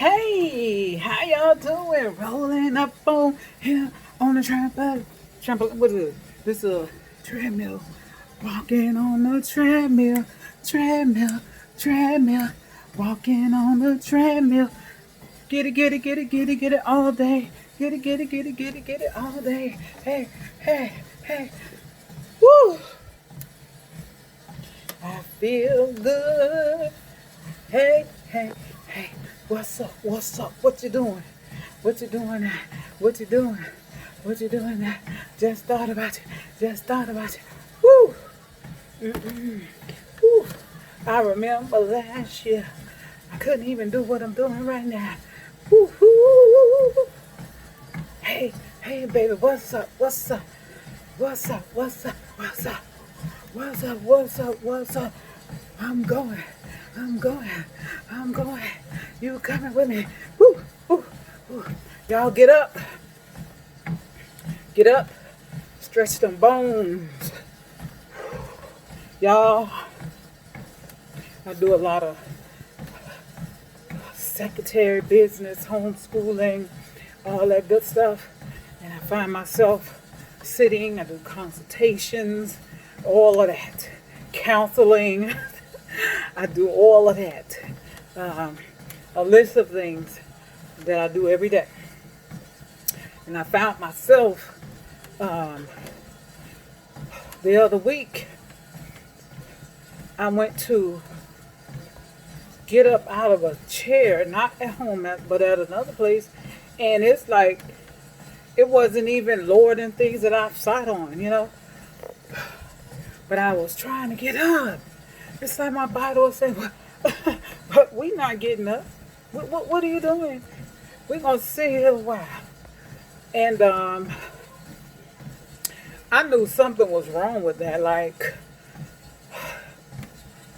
Hey, how y'all doing? Rolling up on here on the trampoline. What is it? This is a treadmill. Walking on the treadmill, treadmill. Walking on the treadmill. Get it all day. Get it all day. Hey. Woo! I feel good. Hey. What's up? What you doing? What you doing now? What you doing? What you doing now? Just thought about you. Just thought about you. Woo! Woo! I remember last year. I couldn't even do what I'm doing right now. Woo! Woo! Hey, baby, what's up? What's up? What's up? What's up? What's up? What's up? What's up? What's up? I'm going. I'm going. I'm going. You coming with me? Woo. Y'all get up. Get up. Stretch them bones. Y'all, I do a lot of secretary business, homeschooling, all that good stuff. And I find myself sitting, I do consultations, all of that. Counseling. I do all of that. A list of things that I do every day. And I found myself the other week, I went to get up out of a chair, not at home, but at another place. And it's like, it wasn't even lower than things that I've sat on. But I was trying to get up. It's like my body was saying, but we not getting up. What are you doing? We're going to sit here a while. And I knew something was wrong with that.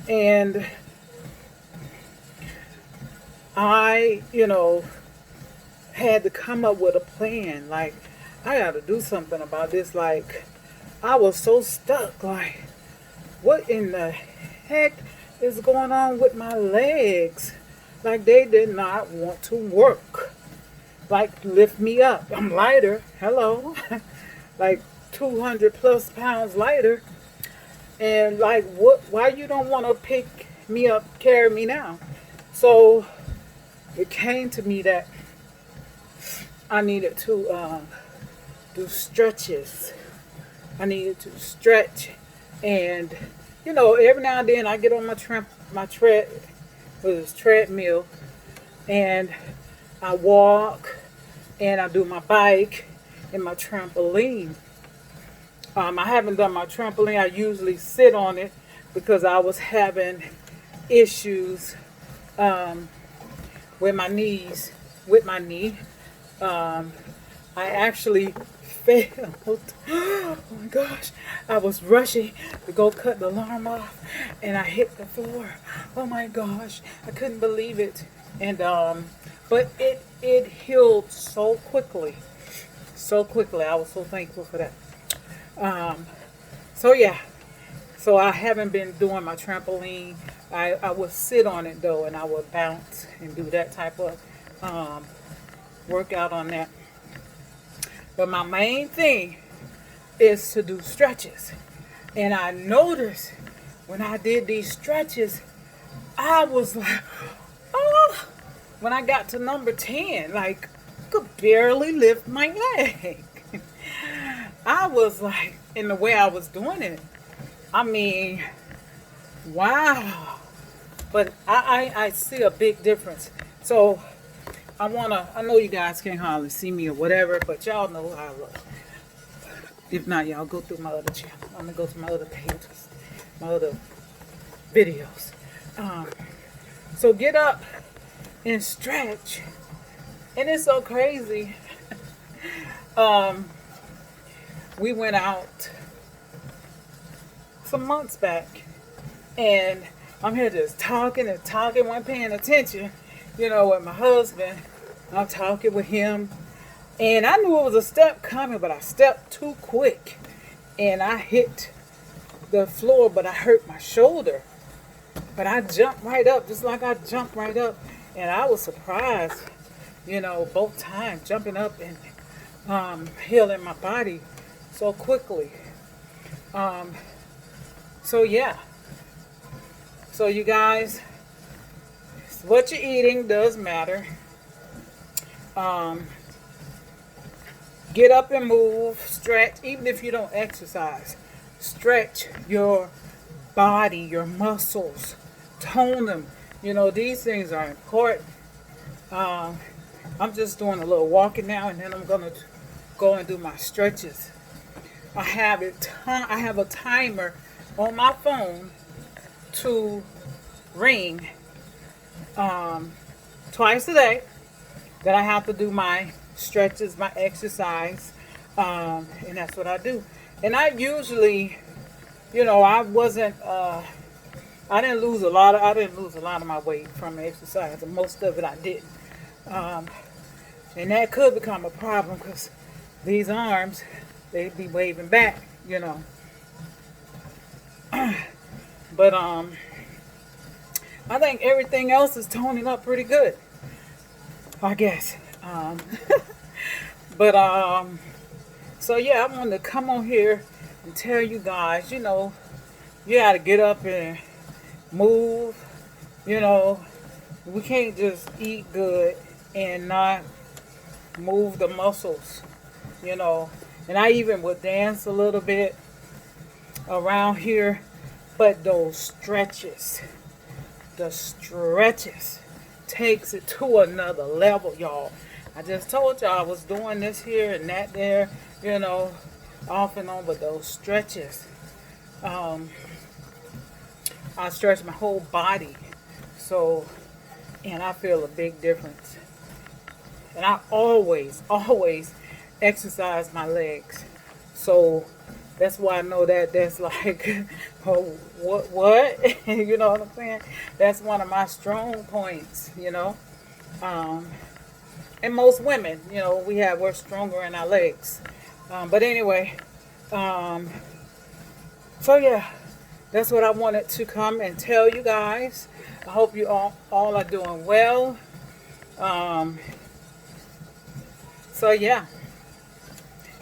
And I, had to come up with a plan. I got to do something about this. I was so stuck. What in the heck is going on with my legs? They did not want to work. Lift me up. I'm lighter. Hello. 200 plus pounds lighter. And why you don't want to pick me up, carry me now? So it came to me that I needed to do stretches. I needed to stretch. And, every now and then I get on my treadmill, and I walk, and I do my bike and my trampoline. I haven't done my trampoline. I usually sit on it because I was having issues with my knees, with my knee. I actually failed. Oh my gosh. I was rushing to go cut the alarm off, and I hit the floor. Oh my gosh. I couldn't believe it. And but it healed so quickly. So quickly. I was so thankful for that. So I haven't been doing my trampoline. I would sit on it though, and I would bounce and do that type of workout on that. But my main thing is to do stretches. And I noticed when I did these stretches, I was like, oh, when I got to number 10, I could barely lift my leg. I was in the way I was doing it. I mean, wow. But I see a big difference. So I know you guys can't hardly see me or whatever, but y'all know how I look. If not, y'all go through my other channel. I'm going to go to my other pages, my other videos. So get up and stretch. And it's so crazy. We went out some months back, and I'm here just talking, wasn't paying attention, with my husband. I'm talking with him, and I knew it was a step coming, but I stepped too quick, and I hit the floor, but I hurt my shoulder. But I jumped right up, just like I jumped right up, And I was surprised, both times jumping up and healing my body so quickly. Um, so yeah, so you guys, what you're eating does matter. Um, get up and move, stretch, even if you don't exercise. Stretch your body, your muscles, tone them. These things are important. Um, I'm just doing a little walking now, and then I'm gonna go and do my stretches. I have a timer on my phone to ring twice a day that I have to do my stretches, my exercise, and that's what I do. And I usually, I wasn't, I didn't lose a lot of my weight from exercise, and most of it I didn't. Um, and that could become a problem because these arms, they be waving back. But I think everything else is toning up pretty good, I guess. But so yeah, I wanted to come on here and tell you guys, you got to get up and move. We can't just eat good and not move the muscles. And I even would dance a little bit around here, but the stretches takes it to another level, y'all. I just told y'all I was doing this here and that there, off and on, but those stretches, um, I stretch my whole body, so, and I feel a big difference. And I always exercise my legs, so that's why I know that's like, oh, what? You know what I'm saying? That's one of my strong points. Um, and most women, we're stronger in our legs. But anyway, um, so yeah, that's what I wanted to come and tell you guys. I hope you all are doing well. Um, so yeah,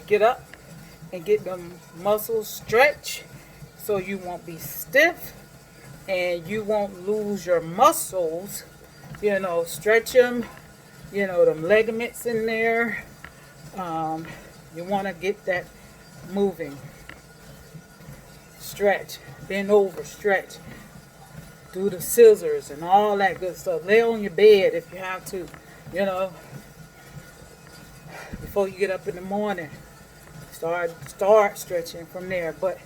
get up and get them muscles stretched so you won't be stiff and you won't lose your muscles. Stretch them, them ligaments in there. You want to get that moving. Stretch, bend over, stretch. Do the scissors and all that good stuff. Lay on your bed if you have to, before you get up in the morning. Start stretching from there. But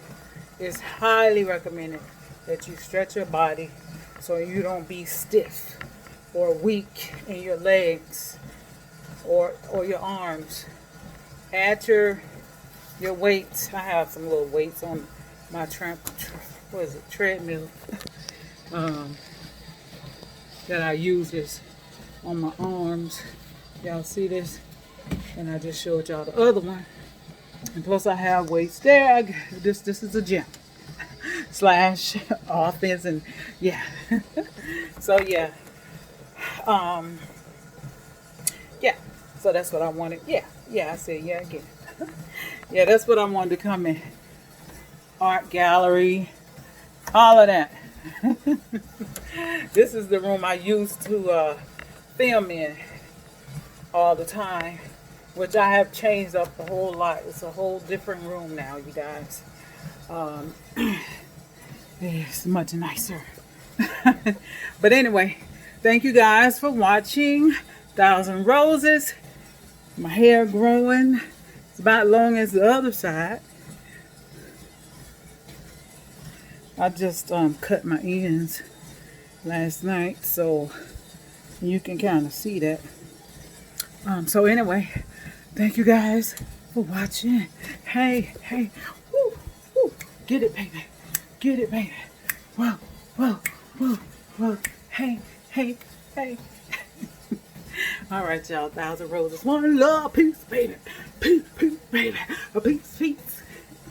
it's highly recommended that you stretch your body so you don't be stiff or weak in your legs or your arms. Add your weights. I have some little weights on my treadmill that I use this on my arms. Y'all see this? And I just showed y'all the other one. And plus I have weights there. This is a gym / office, and yeah. So yeah. Yeah. So that's what I wanted. Yeah, I said yeah again. Yeah, that's what I wanted to come in. Art gallery, all of that. This is the room I used to film in all the time, which I have changed up a whole lot. It's a whole different room now, you guys. It's much nicer. But anyway, thank you guys for watching. 1,000 Roses. My hair growing. It's about long as the other side. I just cut my ends last night, so you can kind of see that. So anyway, thank you guys for watching. Hey, woo, woo, get it, baby, whoa, whoa, whoa, whoa, hey. All right, y'all, 1,000 Roses, one love, peace, baby, peace, baby, peace.